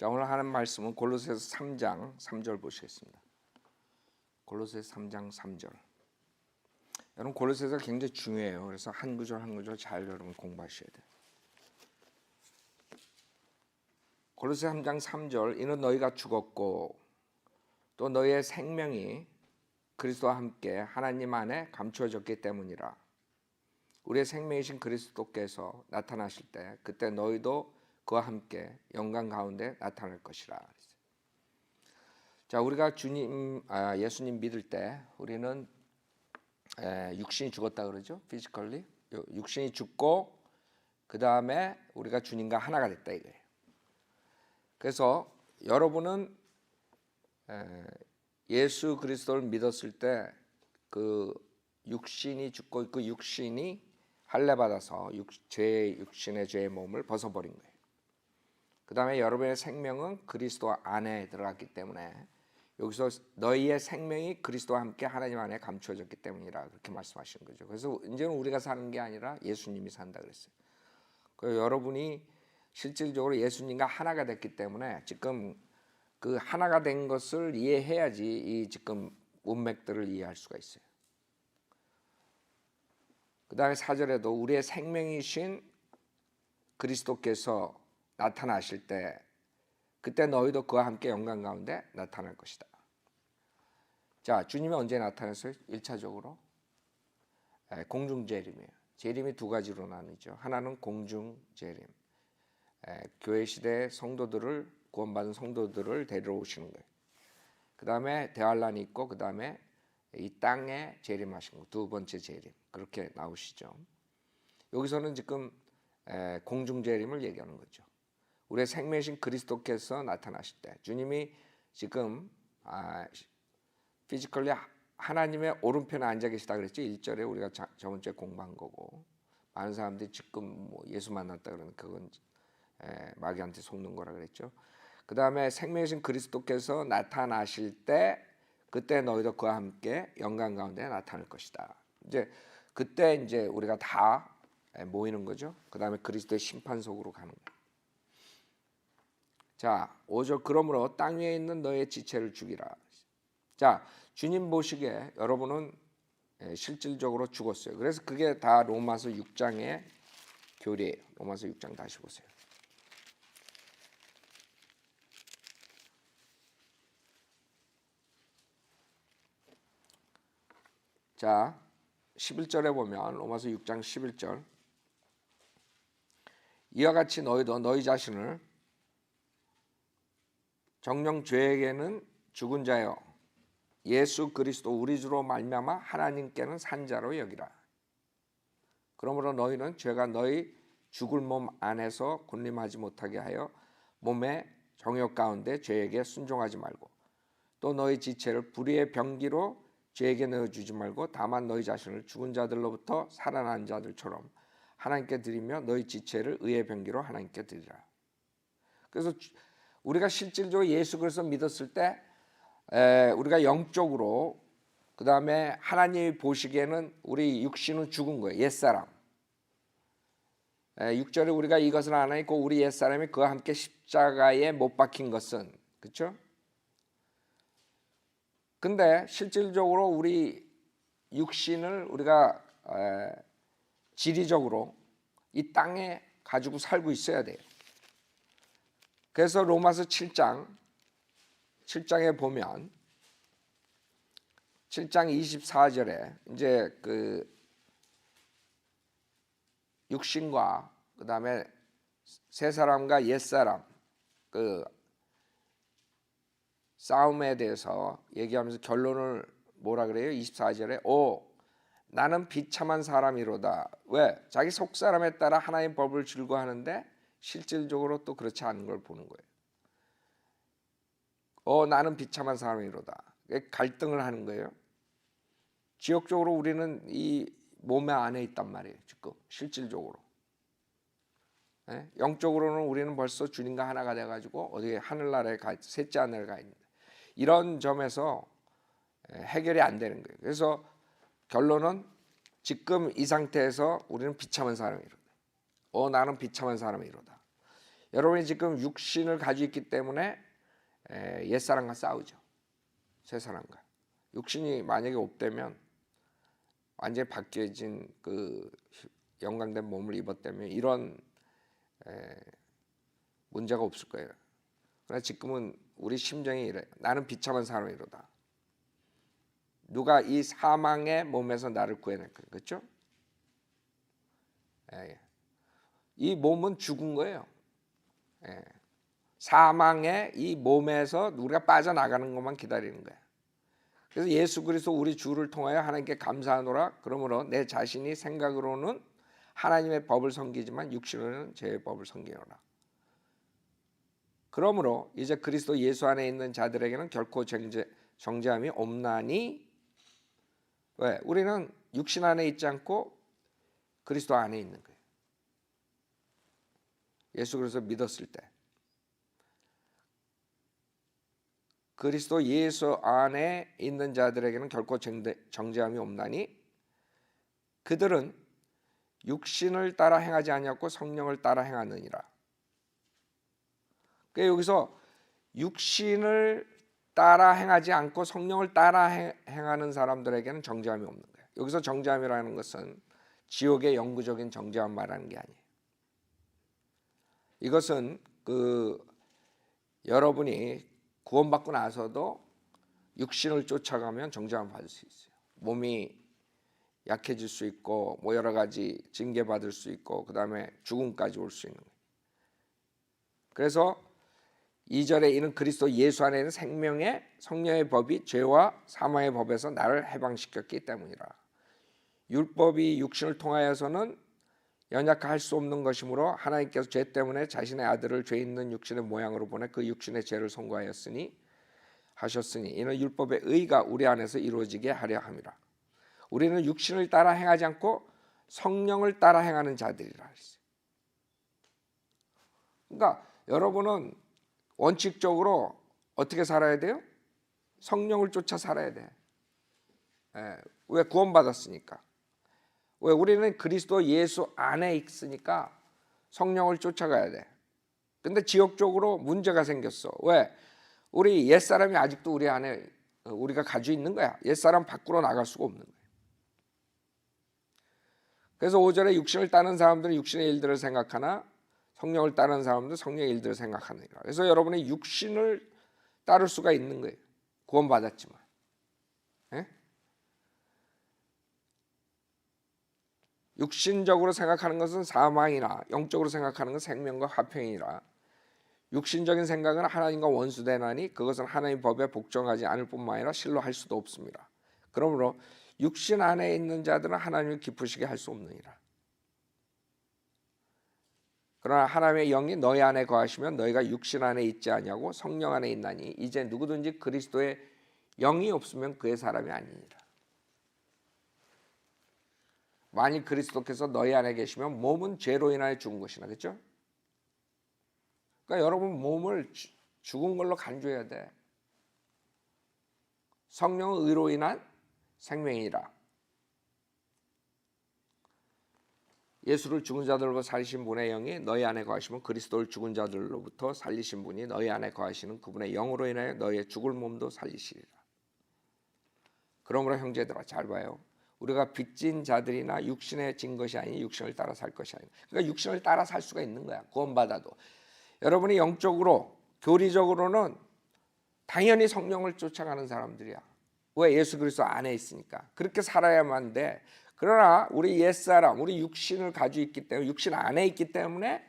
자, 오늘 하는 말씀은 골로새서 3장 3절 보시겠습니다. 골로새서 3장 3절. 여러분 골로새서가 굉장히 중요해요. 그래서 한 구절 한 구절 잘 여러분 공부하셔야 돼요. 골로새 3장 3절. 이는 너희가 죽었고 또 너희의 생명이 그리스도와 함께 하나님 안에 감추어졌기 때문이라. 우리의 생명이신 그리스도께서 나타나실 때 그때 너희도 그와 함께 영광 가운데 나타날 것이라. 자, 우리가 예수님 믿을 때 우리는 육신이 죽었다 그러죠. 피지컬리 육신이 죽고 그 다음에 우리가 주님과 하나가 됐다 이거예요. 그래서 여러분은 예수 그리스도를 믿었을 때 그 육신이 죽고 그 육신이 할례 받아서 육신의 죄의 몸을 벗어버린 거예요. 그 다음에 여러분의 생명은 그리스도 안에 들어갔기 때문에 여기서 너희의 생명이 그리스도와 함께 하나님 안에 감추어졌기 때문이라 그렇게 말씀하시는 거죠. 그래서 이제는 우리가 사는 게 아니라 예수님이 산다 그랬어요. 그래서 여러분이 실질적으로 예수님과 하나가 됐기 때문에 지금 그 하나가 된 것을 이해해야지 이 지금 문맥들을 이해할 수가 있어요. 그 다음에 4절에도 우리의 생명이신 그리스도께서 나타나실 때 그때 너희도 그와 함께 영광 가운데 나타날 것이다. 자, 주님이 언제 나타났어요? 1차적으로 공중재림이에요. 재림이 두 가지로 나뉘죠. 하나는 공중재림, 교회 시대 성도들을 구원받은 성도들을 데리러 오시는 거예요. 그 다음에 대환란이 있고 그 다음에 이 땅에 재림하신 거, 두 번째 재림 그렇게 나오시죠. 여기서는 지금 공중재림을 얘기하는 거죠. 우리의 생명이신 그리스도께서 나타나실 때 주님이 지금 피지컬리 하나님의 오른편에 앉아 계시다 그랬죠. 1절에 우리가 저번 주에 공부한 거고 많은 사람들이 지금 뭐 예수 만났다 그러는 그건 마귀한테 속는 거라 그랬죠. 그 다음에 생명이신 그리스도께서 나타나실 때 그때 너희도 그와 함께 영광 가운데 나타날 것이다. 이제 그때 이제 우리가 다 모이는 거죠. 그 다음에 그리스도의 심판 속으로 가는 거예요. 자, 5절. 그러므로 땅 위에 있는 너의 지체를 죽이라. 자, 주님 보시기에 여러분은 실질적으로 죽었어요. 그래서 그게 다 로마서 6장의 교리예요. 로마서 6장 다시 보세요. 자, 11절에 보면 로마서 6장 11절. 이와 같이 너희도 너희 자신을 정녕 죄에게는 죽은 자여 예수 그리스도 우리 주로 말미암아 하나님께는 산 자로 여기라. 그러므로 너희는 죄가 너희 죽을 몸 안에서 군림하지 못하게 하여 몸의 정욕 가운데 죄에게 순종하지 말고 또 너희 지체를 불의의 병기로 죄에게 넣어주지 말고 다만 너희 자신을 죽은 자들로부터 살아난 자들처럼 하나님께 드리며 너희 지체를 의의 병기로 하나님께 드리라. 그래서 우리가 실질적으로 예수 그리스도 믿었을 때 우리가 영적으로 그 다음에 하나님이 보시기에는 우리 육신은 죽은 거예요. 옛사람. 6절에 우리가 이것을 하나 있고 우리 옛사람이 그와 함께 십자가에 못 박힌 것은 그렇죠? 근데 실질적으로 우리 육신을 우리가 지리적으로 이 땅에 가지고 살고 있어야 돼요. 그래서 로마서 7장에 보면 7장 24절에 이제 그 육신과 그 다음에 새 사람과 옛 사람 그 싸움에 대해서 얘기하면서 결론을 뭐라 그래요? 24절에 나는 비참한 사람이로다. 왜? 자기 속사람에 따라 하나님의 법을 즐거워하는데 실질적으로 또 그렇지 않은 걸 보는 거예요. 나는 비참한 사람이로다. 갈등을 하는 거예요. 지역적으로 우리는 이 몸의 안에 있단 말이에요. 지금 실질적으로. 영적으로는 우리는 벌써 주님과 하나가 돼가지고 어디 하늘나라에 셋째 하늘에 가 있는데 이런 점에서 해결이 안 되는 거예요. 그래서 결론은 지금 이 상태에서 우리는 비참한 사람이로다. 나는 비참한 사람이로다. 여러분이 지금 육신을 가지고 있기 때문에 옛사람과 싸우죠. 새사람과. 육신이 만약에 없다면 완전히 바뀌어진 그 영광된 몸을 입었다면 이런 문제가 없을 거예요. 그러나 지금은 우리 심정이 이래. 나는 비참한 사람이로다. 누가 이 사망의 몸에서 나를 구해낼 거예요. 그렇죠? 이 몸은 죽은 거예요. 사망의 이 몸에서 우리가 빠져나가는 것만 기다리는 거예요. 그래서 예수 그리스도 우리 주를 통하여 하나님께 감사하노라. 그러므로 내 자신이 생각으로는 하나님의 법을 섬기지만 육신으로는 죄의 법을 섬기노라. 그러므로 이제 그리스도 예수 안에 있는 자들에게는 결코 정죄함이 없나니. 왜? 우리는 육신 안에 있지 않고 그리스도 안에 있는 거예요. 예수 그리스도 믿었을 때 그리스도 예수 안에 있는 자들에게는 결코 정죄함이 없나니 그들은 육신을 따라 행하지 아니하고 성령을 따라 행하느니라. 그러니까 여기서 육신을 따라 행하지 않고 성령을 따라 행하는 사람들에게는 정죄함이 없는 거예요. 여기서 정죄함이라는 것은 지옥의 영구적인 정죄함 말하는 게 아니에요. 이것은 여러분이 구원받고 나서도 육신을 쫓아가면 정죄함 받을 수 있어요. 몸이 약해질 수 있고 뭐 여러 가지 징계받을 수 있고 그 다음에 죽음까지 올 수 있는 거예요. 그래서 2절에 이는 그리스도 예수 안에 있는 생명의 성령의 법이 죄와 사망의 법에서 나를 해방시켰기 때문이라. 율법이 육신을 통하여서는 연약할 수 없는 것이므로 하나님께서 죄 때문에 자신의 아들을 죄 있는 육신의 모양으로 보내 그 육신의 죄를 송구하셨으니 이는 율법의 의가 우리 안에서 이루어지게 하려 함이라. 우리는 육신을 따라 행하지 않고 성령을 따라 행하는 자들이라 했어요. 그러니까 여러분은 원칙적으로 어떻게 살아야 돼요? 성령을 쫓아 살아야 돼. 왜? 구원받았으니까. 왜? 우리는 그리스도 예수 안에 있으니까 성령을 쫓아가야 돼. 근데 지역적으로 문제가 생겼어. 왜? 우리 옛사람이 아직도 우리 안에 우리가 가지고 있는 거야. 옛사람 밖으로 나갈 수가 없는 거야. 그래서 5절에 육신을 따르는 사람들은 육신의 일들을 생각하나 성령을 따르는 사람들은 성령의 일들을 생각하느니라. 그래서 여러분이 육신을 따를 수가 있는 거예요. 구원받았지만. 육신적으로 생각하는 것은 사망이나 영적으로 생각하는 것은 생명과 화평이라. 육신적인 생각은 하나님과 원수되나니 그것은 하나님 법에 복종하지 않을 뿐만 아니라 실로 할 수도 없습니다. 그러므로 육신 안에 있는 자들은 하나님을 기쁘시게 할 수 없느니라. 그러나 하나님의 영이 너희 안에 거하시면 너희가 육신 안에 있지 아니하고 성령 안에 있나니 이제 누구든지 그리스도의 영이 없으면 그의 사람이 아니니라. 만일 그리스도께서 너희 안에 계시면 몸은 죄로 인하여 죽은 것이나. 그렇죠? 그러니까 여러분 몸을 죽은 걸로 간주해야 돼. 성령은 의로 인한 생명이라. 예수를 죽은 자들로부터 살리신 분의 영이 너희 안에 거하시면 그리스도를 죽은 자들로부터 살리신 분이 너희 안에 거하시는 그분의 영으로 인하여 너희의 죽을 몸도 살리시리라. 그러므로 형제들아 잘 봐요. 우리가 빚진 자들이나 육신에 진 것이 아니 육신을 따라 살 것이 아니라. 그러니까 육신을 따라 살 수가 있는 거야. 구원받아도. 여러분이 영적으로 교리적으로는 당연히 성령을 쫓아가는 사람들이야. 왜? 예수 그리스도 안에 있으니까. 그렇게 살아야만 돼. 그러나 우리 옛사람, 우리 육신을 가지고 있기 때문에 육신 안에 있기 때문에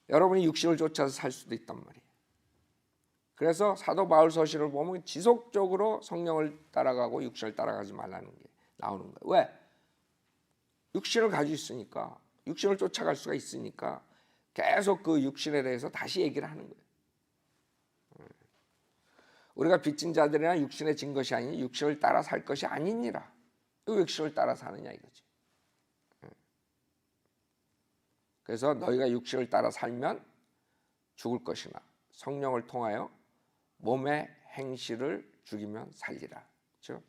여러분이 육신을 쫓아서 살 수도 있단 말이에요. 그래서 사도 바울 서신을 보면 지속적으로 성령을 따라가고 육신을 따라가지 말라는 게 나오는 거예요. 왜? 육신을 가지고 있으니까, 육신을 쫓아갈 수가 있으니까 계속 그 육신에 대해서 다시 얘기를 하는 거예요. 우리가 빚진 자들이나 육신에 진 것이 아니니 육신을 따라 살 것이 아니니라. 왜 육신을 따라 사느냐 이거지. 그래서 너희가 육신을 따라 살면 죽을 것이나 성령을 통하여 몸의 행실을 죽이면 살리라. 그렇죠?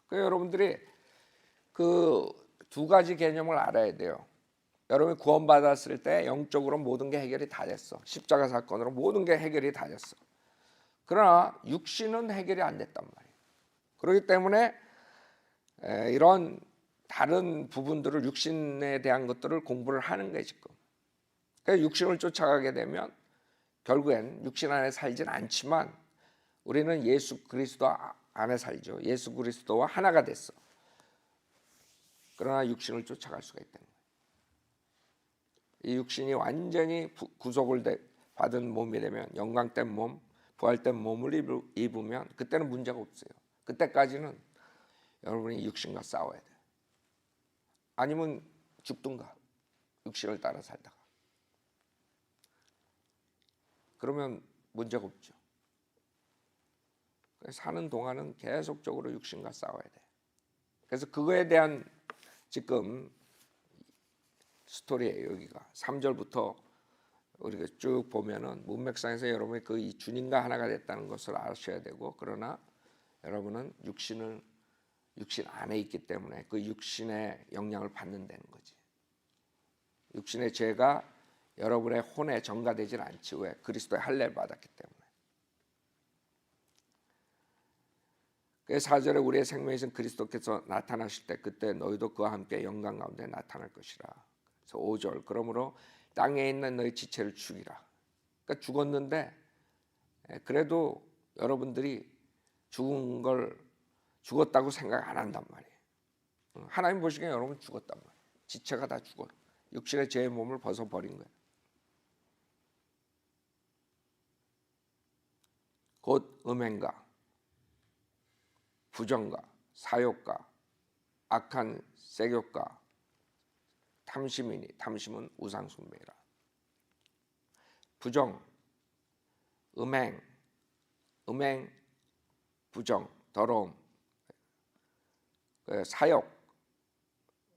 그러니까 여러분들이 그 두 가지 개념을 알아야 돼요. 여러분이 구원받았을 때 영적으로 모든 게 해결이 다 됐어. 십자가 사건으로 모든 게 해결이 다 됐어. 그러나 육신은 해결이 안 됐단 말이에요. 그렇기 때문에 이런 다른 부분들을, 육신에 대한 것들을 공부를 하는 거예요 지금. 그래서 육신을 쫓아가게 되면 결국엔 육신 안에 살진 않지만 우리는 예수 그리스도 안에 살죠. 예수 그리스도와 하나가 됐어. 그러나 육신을 쫓아갈 수가 있다는 거예요. 이 육신이 완전히 구속을 받은 몸이 되면, 영광된 몸, 부활된 몸을 입으면 그때는 문제가 없어요. 그때까지는 여러분이 육신과 싸워야 돼요. 아니면 죽든가 육신을 따라 살다가. 그러면 문제가 없죠. 사는 동안은 계속적으로 육신과 싸워야 돼. 그래서 그거에 대한 지금 스토리예요. 여기가 3절부터 우리가 쭉 보면은 문맥상에서 여러분이 그 이 주님과 하나가 됐다는 것을 아셔야 되고, 그러나 여러분은 육신 안에 있기 때문에 그 육신의 영향을 받는다는 거지. 육신의 죄가 여러분의 혼에 전가되질 않지. 왜? 그리스도의 할례를 받았기 때문에. 그래서 4절에 우리의 생명이신 그리스도께서 나타나실 때 그때 너희도 그와 함께 영광 가운데 나타날 것이라. 그래서 5절, 그러므로 땅에 있는 너희 지체를 죽이라. 그러니까 죽었는데 그래도 여러분들이 죽었다고 생각 안 한단 말이에요. 하나님 보시기에 여러분 죽었단 말이에요. 지체가 다 죽어. 육신의 죄의 몸을 벗어버린 거예요. 곧 음행과 부정과 사욕과 악한 세욕과 탐심이니, 탐심은 우상숭배이라. 부정, 음행, 부정, 더러움, 사욕,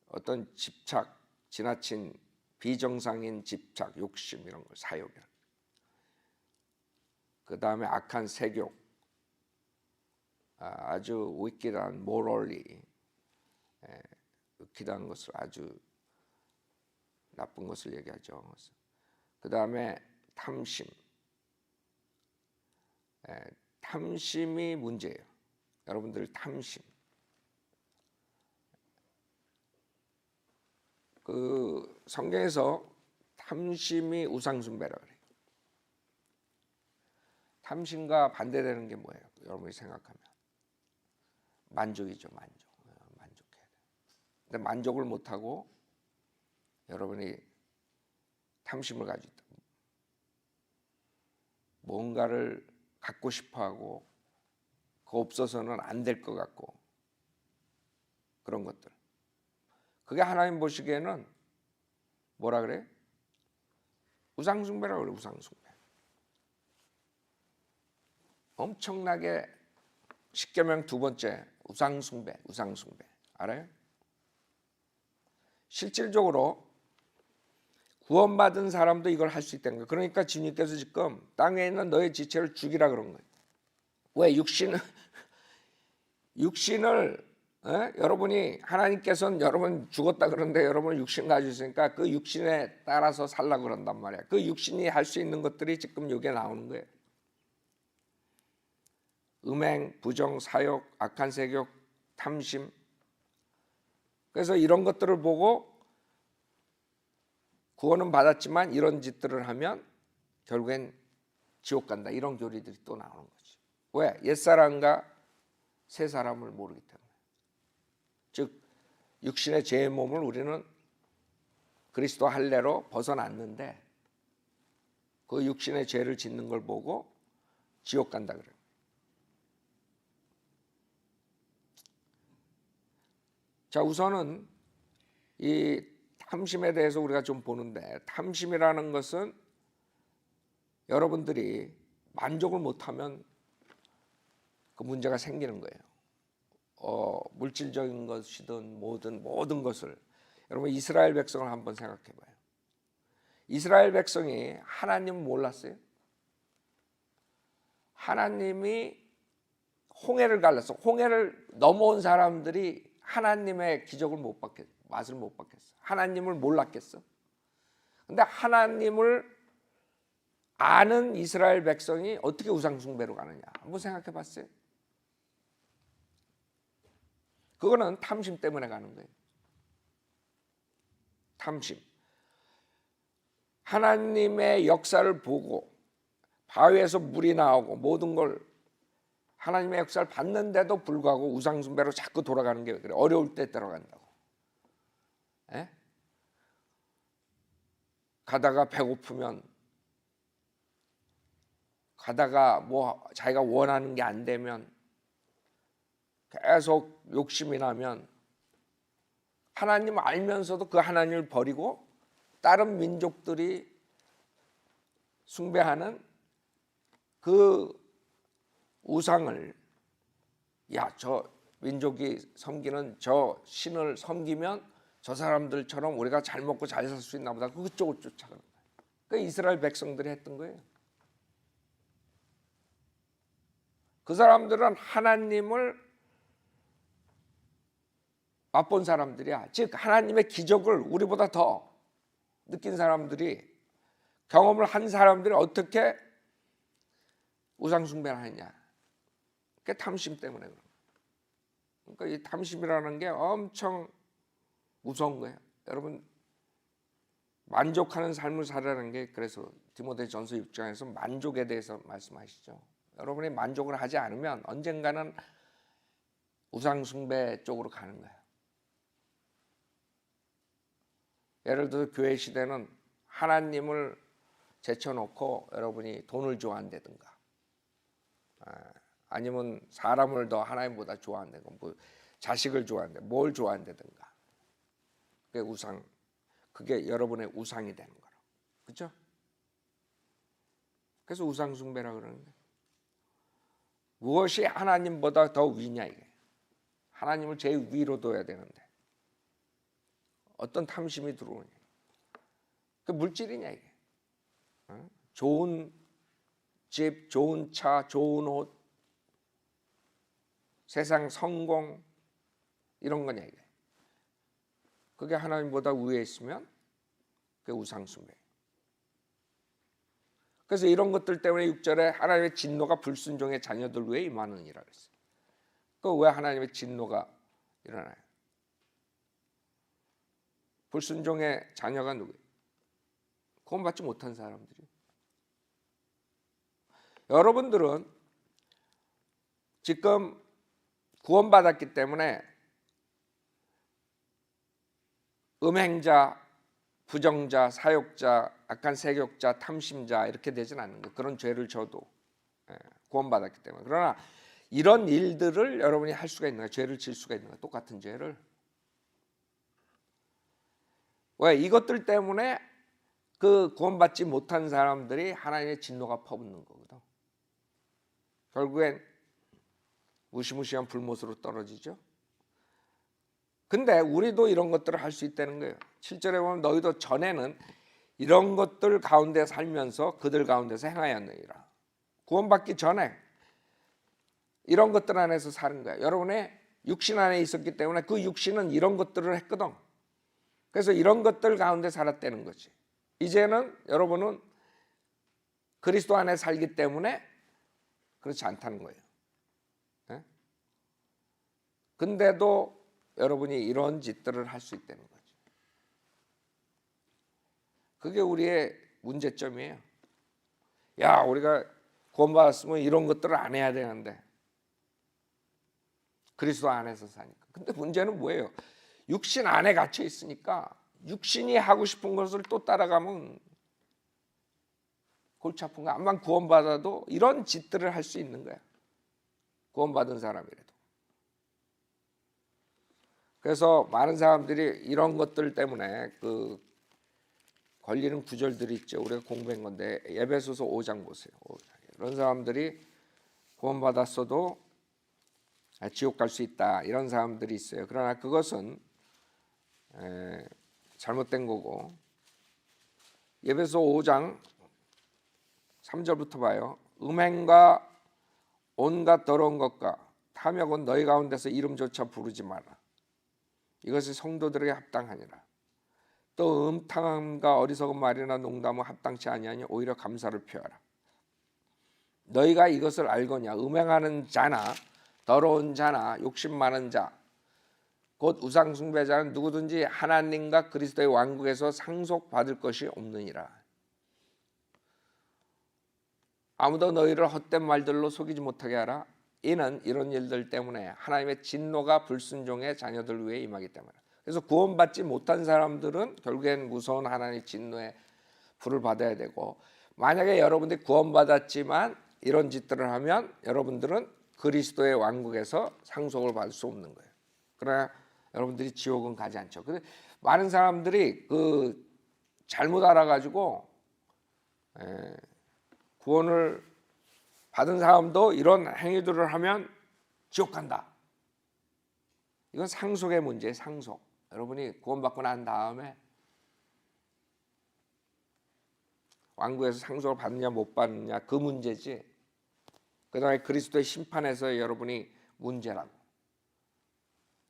어떤 집착, 지나친 비정상인 집착, 욕심, 이런 걸 사욕이라. 그 다음에 악한 세욕, 아주 위키한 모럴리, 위키한 것을, 아주 나쁜 것을 얘기하죠. 그 다음에 탐심, 탐심이 문제예요. 여러분들 탐심, 그 성경에서 탐심이 우상숭배라고 그래요. 탐심과 반대되는 게 뭐예요? 여러분이 생각하면 만족이죠. 만족해야 돼. 근데 만족을 못하고 여러분이 탐심을 가지고 있다. 뭔가를 갖고 싶어하고 그거 없어서는 안 될 것 같고, 그런 것들. 그게 하나님 보시기에는 뭐라 그래? 우상숭배라고 그래. 우상숭배. 엄청나게 십계명 두 번째, 우상숭배. 알아요? 실질적으로 구원받은 사람도 이걸 할 수 있다는 거예요. 그러니까 주님께서 지금 땅에 있는 너의 지체를 죽이라 그런 거예요. 왜? 육신을 여러분이, 하나님께서는 여러분 죽었다 그러는데 여러분 육신 가지고 있으니까 그 육신에 따라서 살라고 그런단 말이야. 그 육신이 할 수 있는 것들이 지금 여기에 나오는 거예요. 음행, 부정, 사욕, 악한 세욕, 탐심. 그래서 이런 것들을 보고 구원은 받았지만 이런 짓들을 하면 결국엔 지옥 간다. 이런 교리들이 또 나오는 거지. 왜? 옛사람과 새사람을 모르기 때문에. 즉 육신의 죄의 몸을 우리는 그리스도 할례로 벗어났는데 그 육신의 죄를 짓는 걸 보고 지옥 간다 그래요. 자, 우선은 이 탐심에 대해서 우리가 좀 보는데, 탐심이라는 것은 여러분들이 만족을 못하면 그 문제가 생기는 거예요. 물질적인 것이든 모든 것을. 여러분 이스라엘 백성을 한번 생각해 봐요. 이스라엘 백성이 하나님을 몰랐어요. 하나님이 홍해를 갈랐어. 홍해를 넘어온 사람들이 하나님의 기적을 못 받겠어. 맛을 못 받겠어. 하나님을 몰랐겠어. 근데 하나님을 아는 이스라엘 백성이 어떻게 우상숭배로 가느냐 한번 생각해 봤어요? 그거는 탐심 때문에 가는 거예요. 탐심. 하나님의 역사를 보고 바위에서 물이 나오고 모든 걸 하나님의 역사를 봤는데도 불구하고 우상숭배로 자꾸 돌아가는 게 그래. 어려울 때 들어간다고. 에? 가다가 배고프면, 가다가 뭐 자기가 원하는 게 안 되면, 계속 욕심이 나면 하나님 알면서도 그 하나님을 버리고 다른 민족들이 숭배하는 그 우상을, 야, 저 민족이 섬기는 저 신을 섬기면 저 사람들처럼 우리가 잘 먹고 잘 살 수 있나 보다, 그쪽을 쫓아가는 거예요. 그 이스라엘 백성들이 했던 거예요. 그 사람들은 하나님을 맛본 사람들이야. 즉 하나님의 기적을 우리보다 더 느낀 사람들이, 경험을 한 사람들이 어떻게 우상숭배를 하느냐. 그게 탐심 때문에 그런 거예요. 그러니까 이 탐심이라는 게 엄청 무서운 거예요. 여러분, 만족하는 삶을 살아가는 게, 그래서 디모데전서 6장에서 만족에 대해서 말씀하시죠. 여러분이 만족을 하지 않으면 언젠가는 우상숭배 쪽으로 가는 거예요. 예를 들어 교회 시대는 하나님을 제쳐놓고 여러분이 돈을 좋아한다든가, 아니면 사람을 더 하나님보다 좋아한다든가, 뭐 자식을 좋아한다, 뭘 좋아한다든가, 그게 우상, 그게 여러분의 우상이 되는 거라. 그렇죠? 그래서 우상숭배라 그러는 거예요. 무엇이 하나님보다 더 위냐 이게. 하나님을 제일 위로 둬야 되는데 어떤 탐심이 들어오냐. 그 물질이냐 이게. 좋은 집, 좋은 차, 좋은 옷, 세상 성공, 이런 거냐 이게. 그게 하나님보다 위에 있으면 그게 우상숭배. 그래서 이런 것들 때문에 6절에 하나님의 진노가 불순종의 자녀들 위에 임하느니라 그랬어요. 그 왜 하나님의 진노가 일어나요? 불순종의 자녀가 누구예요? 구원받지 못한 사람들이에요. 여러분들은 지금 구원받았기 때문에 음행자, 부정자, 사욕자, 악한 세욕자, 탐심자 이렇게 되진 않는 거예요. 그런 죄를 져도 구원받았기 때문에. 그러나 이런 일들을 여러분이 할 수가 있는 거예요. 죄를 질 수가 있는 거예요. 똑같은 죄를. 왜? 이것들 때문에 그 구원받지 못한 사람들이 하나님의 진노가 퍼붓는 거거든. 결국엔 무시무시한 불못으로 떨어지죠. 근데 우리도 이런 것들을 할 수 있다는 거예요. 7절에 보면 너희도 전에는 이런 것들 가운데 살면서 그들 가운데서 행하였느니라. 구원받기 전에 이런 것들 안에서 사는 거예요. 여러분의 육신 안에 있었기 때문에 그 육신은 이런 것들을 했거든. 그래서 이런 것들 가운데 살았다는 거지. 이제는 여러분은 그리스도 안에 살기 때문에 그렇지 않다는 거예요. 네? 근데도 여러분이 이런 짓들을 할 수 있다는 거죠. 그게 우리의 문제점이에요. 야, 우리가 구원받았으면 이런 것들을 안 해야 되는데, 그리스도 안에서 사니까. 근데 문제는 뭐예요? 육신 안에 갇혀 있으니까 육신이 하고 싶은 것을 또 따라가면 골치 아픈 거야. 암만 구원받아도 이런 짓들을 할 수 있는 거야. 구원받은 사람이라도. 그래서 많은 사람들이 이런 것들 때문에 그 걸리는 구절들이 있죠. 우리가 공부한 건데 에베소서 5장 보세요. 5장. 이런 사람들이 구원받았어도 지옥 갈 수 있다. 이런 사람들이 있어요. 그러나 그것은 잘못된 거고, 에베소 5장 3절부터 봐요. 음행과 온갖 더러운 것과 탐욕은 너희 가운데서 이름조차 부르지 마라. 이것이 성도들에게 합당하니라. 또 음탕함과 어리석은 말이나 농담은 합당치 아니하니 오히려 감사를 표하라. 너희가 이것을 알거냐? 음행하는 자나 더러운 자나 욕심 많은 자 곧 우상 숭배자는 누구든지 하나님과 그리스도의 왕국에서 상속받을 것이 없느니라. 아무도 너희를 헛된 말들로 속이지 못하게 하라. 이는 이런 일들 때문에 하나님의 진노가 불순종의 자녀들 위에 임하기 때문에. 그래서 구원받지 못한 사람들은 결국엔 무서운 하나님의 진노의 불을 받아야 되고, 만약에 여러분들이 구원받았지만 이런 짓들을 하면 여러분들은 그리스도의 왕국에서 상속을 받을 수 없는 거예요. 그러나 여러분들이 지옥은 가지 않죠. 근데 많은 사람들이 잘못 알아가지고 구원을 받은 사람도 이런 행위들을 하면 지옥 간다. 이건 상속의 문제예요. 상속. 여러분이 구원받고 난 다음에 왕국에서 상속을 받느냐 못 받느냐 그 문제지, 그 다음에 그리스도의 심판에서 여러분이 문제라고.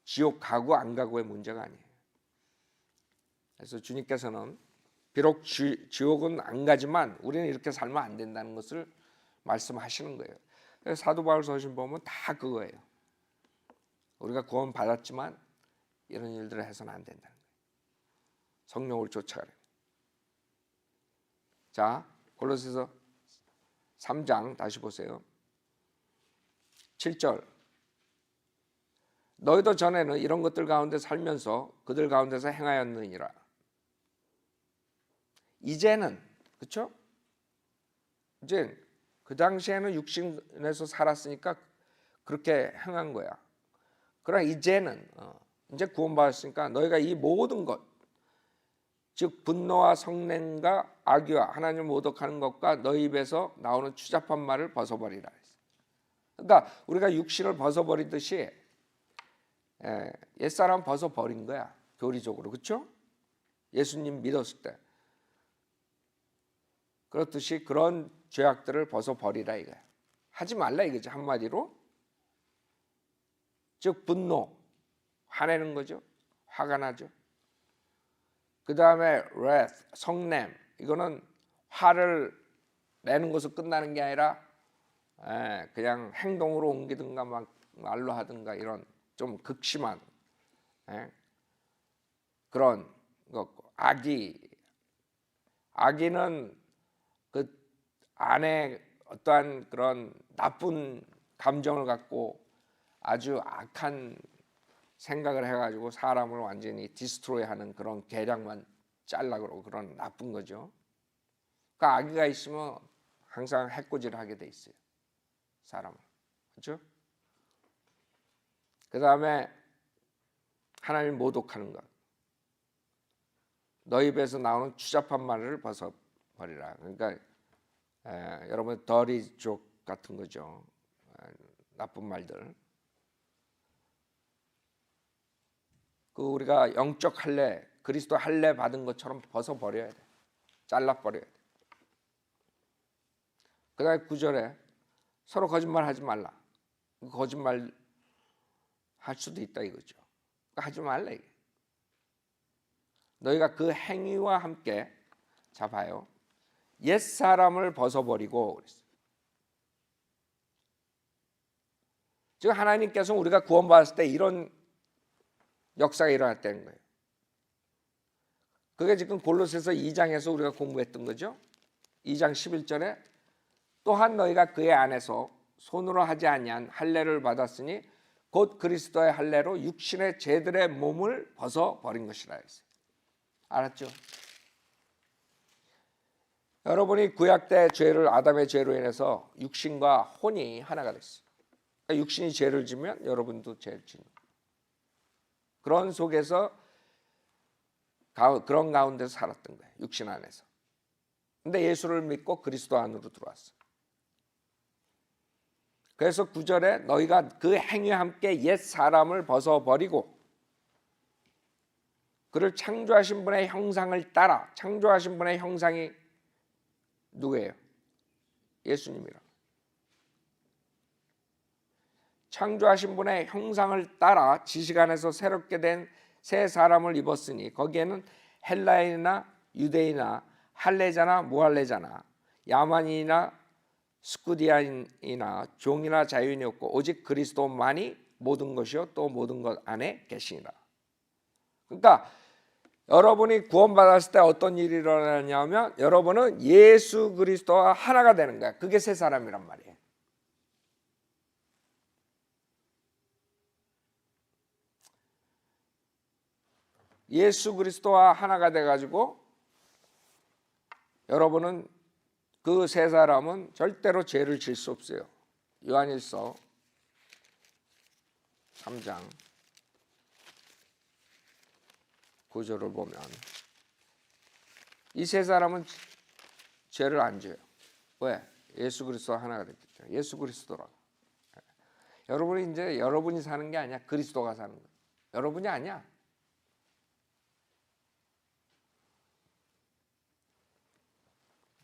지옥 가고 안 가고의 문제가 아니에요. 그래서 주님께서는 비록 지옥은 안 가지만 우리는 이렇게 살면 안 된다는 것을 말씀하시는 거예요. 그래서 사도 바울 서신 보면 다 그거예요. 우리가 구원 받았지만 이런 일들을 해서는 안 된다는 거예요. 성령을 쫓아가라. 자, 골로새서 3장 다시 보세요. 7절. 너희도 전에는 이런 것들 가운데 살면서 그들 가운데서 행하였느니라. 이제는, 그렇죠? 이제 그 당시에는 육신에서 살았으니까 그렇게 행한 거야. 그러나 이제는 이제 구원받았으니까 너희가 이 모든 것, 즉 분노와 성냄과 악의와 하나님을 모독하는 것과 너희 입에서 나오는 추잡한 말을 벗어버리라. 그러니까 우리가 육신을 벗어버리듯이 옛사람 벗어버린 거야. 교리적으로. 그렇죠? 예수님 믿었을 때. 그렇듯이 그런 죄악들을 벗어버리라 이거야. 하지 말라 이거지, 한마디로. 즉 분노, 화내는 거죠. 화가 나죠. 그 다음에 wrath, 성냄. 이거는 화를 내는 것으로 끝나는 게 아니라 그냥 행동으로 옮기든가 막 말로 하든가 이런 좀 극심한 그런 것. 악의는 그 안에 어떠한 그런 나쁜 감정을 갖고 아주 악한 생각을 해가지고 사람을 완전히 디스트로이하는 그런 계략만 짤라 그러고 그런 나쁜 거죠. 그 악의가 있으면 항상 해코지를 하게 돼 있어요, 사람을. 그렇죠? 그 다음에 하나님을 모독하는 것. 너희 입에서 나오는 추잡한 말을 벗어버리라. 그러니까 여러분 더리 족 같은 거죠. 나쁜 말들. 그 우리가 영적 할례, 그리스도 할례 받은 것처럼 벗어버려야 돼. 잘라버려야 돼. 그 다음에 9절에 서로 거짓말하지 말라. 거짓말 할 수도 있다 이거죠. 하지 말라 이게. 너희가 그 행위와 함께, 자 봐요, 옛 사람을 벗어버리고 그랬어요. 지금 하나님께서 우리가 구원받았을 때 이런 역사가 일어났다는 거예요. 그게 지금 골로새서 2장에서 우리가 공부했던 거죠. 2장 11절에 또한 너희가 그의 안에서 손으로 하지 아니한 할례를 받았으니 곧 그리스도의 할례로 육신의 죄들의 몸을 벗어버린 것이라 했어요. 알았죠? 여러분이 구약 때 죄를, 아담의 죄로 인해서 육신과 혼이 하나가 됐어요. 그러니까 육신이 죄를 지면 여러분도 죄를 지는 거예요. 그런 속에서 그런 가운데서 살았던 거예요. 육신 안에서. 근데 예수를 믿고 그리스도 안으로 들어왔어요. 그래서 9절에 너희가 그 행위와 함께 옛 사람을 벗어버리고 그를 창조하신 분의 형상을 따라. 창조하신 분의 형상이 누구예요? 예수님이라. 창조하신 분의 형상을 따라 지식 안에서 새롭게 된 새 사람을 입었으니 거기에는 헬라인이나 유대인이나 할례자나 무할례자나 야만인이나 스쿠디아인이나 종이나 자유인이 없고 오직 그리스도만이 모든 것이요 또 모든 것 안에 계시니라. 그러니까 여러분이 구원받았을 때 어떤 일이 일어나냐면 여러분은 예수 그리스도와 하나가 되는 거야. 그게 새 사람이란 말이에요. 예수 그리스도와 하나가 돼가지고 여러분은 그 세 사람은 절대로 죄를 질 수 없어요. 요한일서 3장 9절을 보면 이 세 사람은 죄를 안 져요. 왜? 예수 그리스도와 하나가 됐기 때문에. 예수 그리스도라고. 여러분이 이제 여러분이 사는 게 아니야. 그리스도가 사는 거예요. 여러분이 아니야.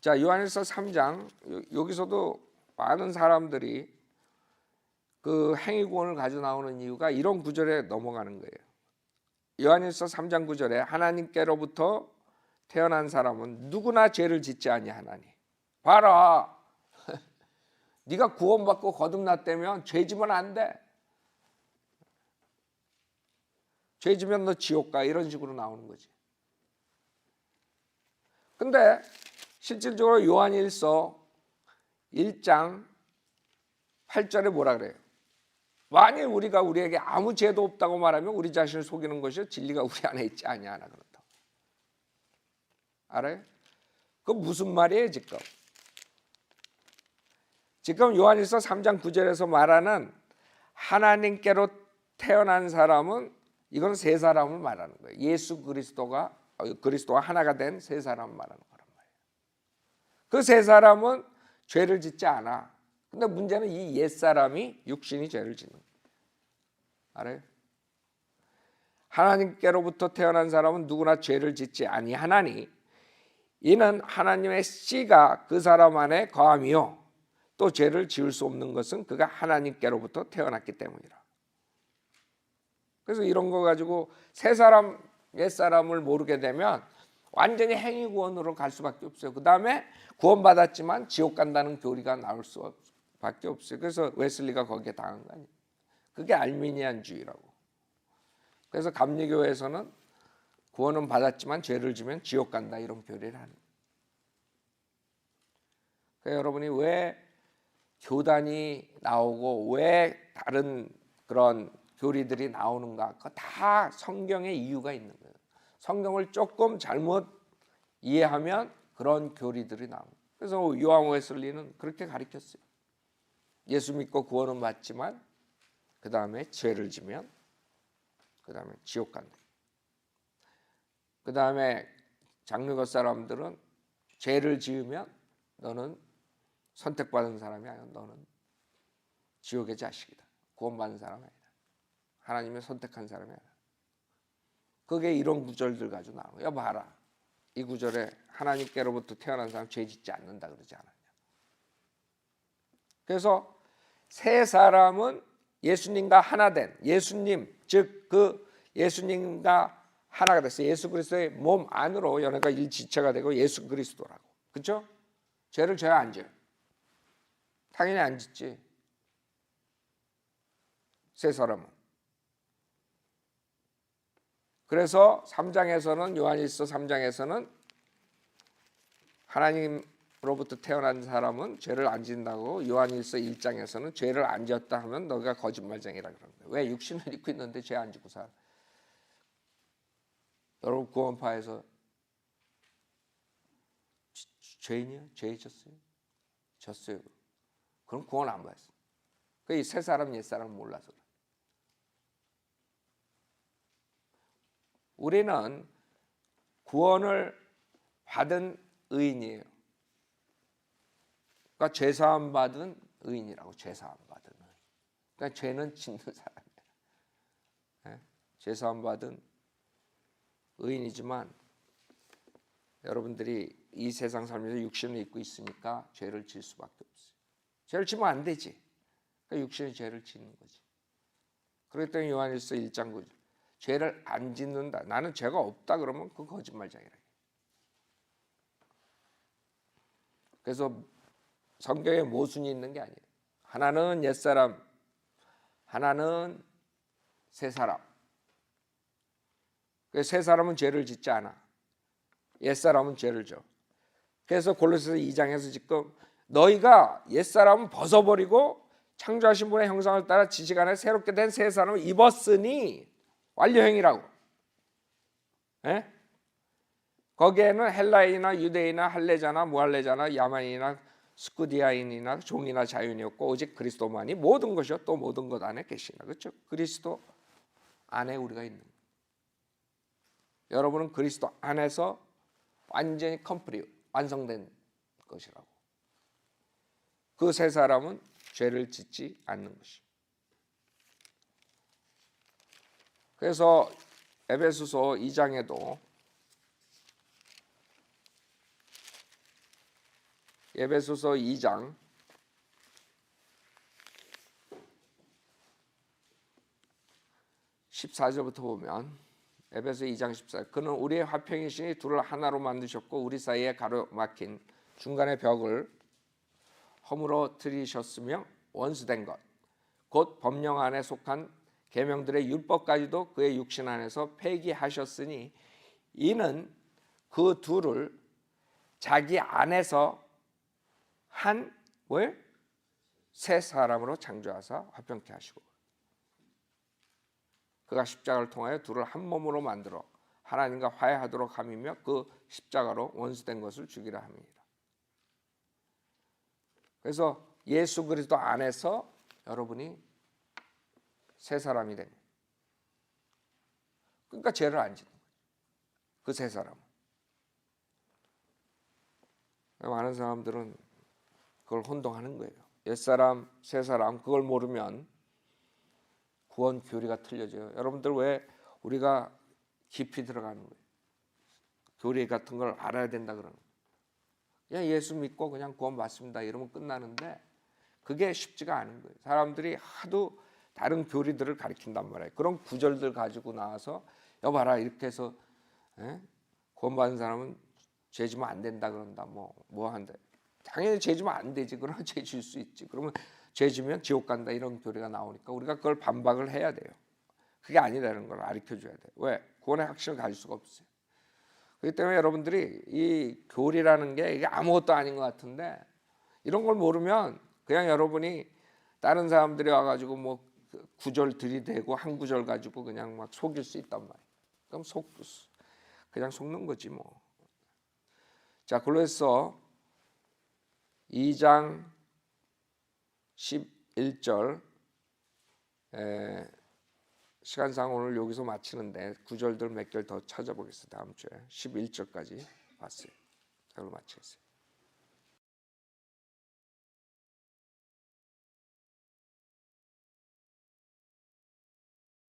자, 요한일서 3장 여기서도 많은 사람들이 그 행위구원을 가져 나오는 이유가 이런 구절에 넘어가는 거예요. 요한일서 3장 9절에 하나님께로부터 태어난 사람은 누구나 죄를 짓지 아니하나니. 봐라. 네가 구원받고 거듭났다면 죄 지면 안 돼. 죄 지면 너 지옥 가. 이런 식으로 나오는 거지. 근데 실질적으로 요한일서 1장 8절에 뭐라 그래요? 만일 우리가 우리에게 아무 죄도 없다고 말하면 우리 자신을 속이는 것이 진리가 우리 안에 있지 아니하나 그렇다. 알아요? 그 무슨 말이에요 지금? 지금 요한일서 3장 9절에서 말하는 하나님께로 태어난 사람은 이건 세 사람을 말하는 거예요. 예수 그리스도와 하나가 된 세 사람을 말하는 거란 말이에요. 그 세 사람은 죄를 짓지 않아. 근데 문제는 이 옛사람이 육신이 죄를 짓는 거예요. 알아요? 하나님께로부터 태어난 사람은 누구나 죄를 짓지 아니하나니 이는 하나님의 씨가 그 사람 안에 거함이요 또 죄를 지을 수 없는 것은 그가 하나님께로부터 태어났기 때문이라. 그래서 이런 거 가지고 새 사람 옛사람을 모르게 되면 완전히 행위구원으로 갈 수밖에 없어요. 그 다음에 구원받았지만 지옥 간다는 교리가 나올 수밖에 없어요. 그래서 웨슬리가 거기에 당한 거 아니에요. 그게 알미니안주의라고. 그래서 감리교에서는 구원은 받았지만 죄를 지면 지옥 간다 이런 교리를 하는 거예요. 그러니까 여러분이 왜 교단이 나오고 왜 다른 그런 교리들이 나오는가? 그거 다 성경의 이유가 있는 거예요. 성경을 조금 잘못 이해하면 그런 교리들이 나옵니다. 그래서 요한 웨슬리는 그렇게 가르쳤어요. 예수 믿고 구원은 받지만 그 다음에 죄를 지면 그 다음에 지옥 간다. 그 다음에 장르거 사람들은 죄를 지으면 너는 선택받은 사람이 아니야. 너는 지옥의 자식이다. 구원받은 사람이 아니다. 하나님의 선택한 사람이 아니다. 그게 이런 구절들 가지고 나와요. 야 봐라. 이 구절에 하나님께로부터 태어난 사람 죄 짓지 않는다 그러지 않았냐. 그래서 세 사람은 예수님과 하나 된 예수님 즉 그 예수님과 하나가 됐어요. 예수 그리스도의 몸 안으로 연애가 일지체가 되고 예수 그리스도라고. 그렇죠? 죄를 져야 안 져요? 당연히 안 짓지. 세 사람은. 그래서 3장에서는 요한일서 3장에서는 하나님으로부터 태어난 사람은 죄를 안 짓는다고 요한일서 1장에서는 죄를 안 지었다 하면 너가 거짓말쟁이라 그러는 거예요. 왜 육신을 입고 있는데 죄 안 짓고 살아? 여러분 구원파에서 죄인이야? 죄 졌어요? 졌어요. 그럼 구원 안 받았어요. 그 세 사람 옛 사람 몰라서 그래. 우리는 구원을 받은 의인이에요. 그러니까 죄사함 받은 의인이라고. 죄사함 받은 의인. 그러니까 죄는 짓는 사람이에요. 네? 죄사함 받은 의인이지만 여러분들이 이 세상 살면서 육신을 입고 있으니까 죄를 질 수밖에 없어요. 죄를 지면 안 되지. 그러니까 육신이 죄를 짓는 거지. 그렇기 때문에 요한일서 1장 9절 죄를 안 짓는다. 나는 죄가 없다 그러면 그 거짓말쟁이라. 그래서 성경에 모순이 있는 게 아니에요. 하나는 옛사람, 하나는 새사람. 그래서 새사람은 죄를 짓지 않아. 옛사람은 죄를 져. 그래서 골로새서 2장에서 지금 너희가 옛사람은 벗어버리고 창조하신 분의 형상을 따라 지식 안에 새롭게 된 새 사람을 입었으니 완료형이라고. 예? 거기에는 헬라인이나 유대인이나 할례자나 무할례자나 야만인이나 스쿠디아인이나 종이나 자유인이었고 오직 그리스도만이 모든 것이요 또 모든 것 안에 계시나. 그렇죠? 그리스도 안에 우리가 있는 거예요. 여러분은 그리스도 안에서 완전히 컴플릿 완성된 것이라고. 그 세 사람은 죄를 짓지 않는 것이. 그래서 에베소서 2장에도 에베소서 2장 14절부터 보면 에베소 2장 14절 그는 우리의 화평이시니 둘을 하나로 만드셨고 우리 사이에 가로막힌 중간의 벽을 허물어뜨리셨으며 원수된 것 곧 법령 안에 속한 계명들의 율법까지도 그의 육신 안에서 폐기하셨으니 이는 그 둘을 자기 안에서 한 새 사람으로 창조하사 화평케 하시고 그가 십자가를 통하여 둘을 한 몸으로 만들어 하나님과 화해하도록 함이며 그 십자가로 원수된 것을 죽이라 함이니라. 그래서 예수 그리스도 안에서 여러분이 새 사람이 됩니다. 그러니까 죄를 안 짓는 거죠. 그 새 사람은. 많은 사람들은 그걸 혼동하는 거예요. 옛사람, 새사람 그걸 모르면 구원 교리가 틀려져요. 여러분들 왜 우리가 깊이 들어가는 거예요? 교리 같은 걸 알아야 된다 그러는 거예요. 그냥 예수 믿고 그냥 구원 받습니다 이러면 끝나는데 그게 쉽지가 않은 거예요. 사람들이 하도 다른 교리들을 가르친단 말이에요. 그런 구절들 가지고 나와서 여봐라 이렇게 해서 구원받은 사람은 죄 지면 안 된다 그런다 뭐 한다. 당연히 죄 지면 안 되지. 그러면 죄 질 수 있지. 그러면 죄 지면 지옥 간다 이런 교리가 나오니까 우리가 그걸 반박을 해야 돼요. 그게 아니라는 걸 가르쳐줘야 돼요. 왜? 구원의 확신을 가질 수가 없어요. 그렇기 때문에 여러분들이 이 교리라는 게 이게 아무것도 아닌 것 같은데 이런 걸 모르면 그냥 여러분이 다른 사람들이 와가지고 뭐 구절 들이대고 한 구절 가지고 그냥 막 속일 수 있단 말이에요. 그럼 그냥 속는 거지 뭐. 자, 골로새서 2장 11절 시간상 오늘 여기서 마치는데 구절들 몇 개를 더 찾아보겠습니다. 다음 주에 11절까지 봤어요. 오늘 마치겠어요.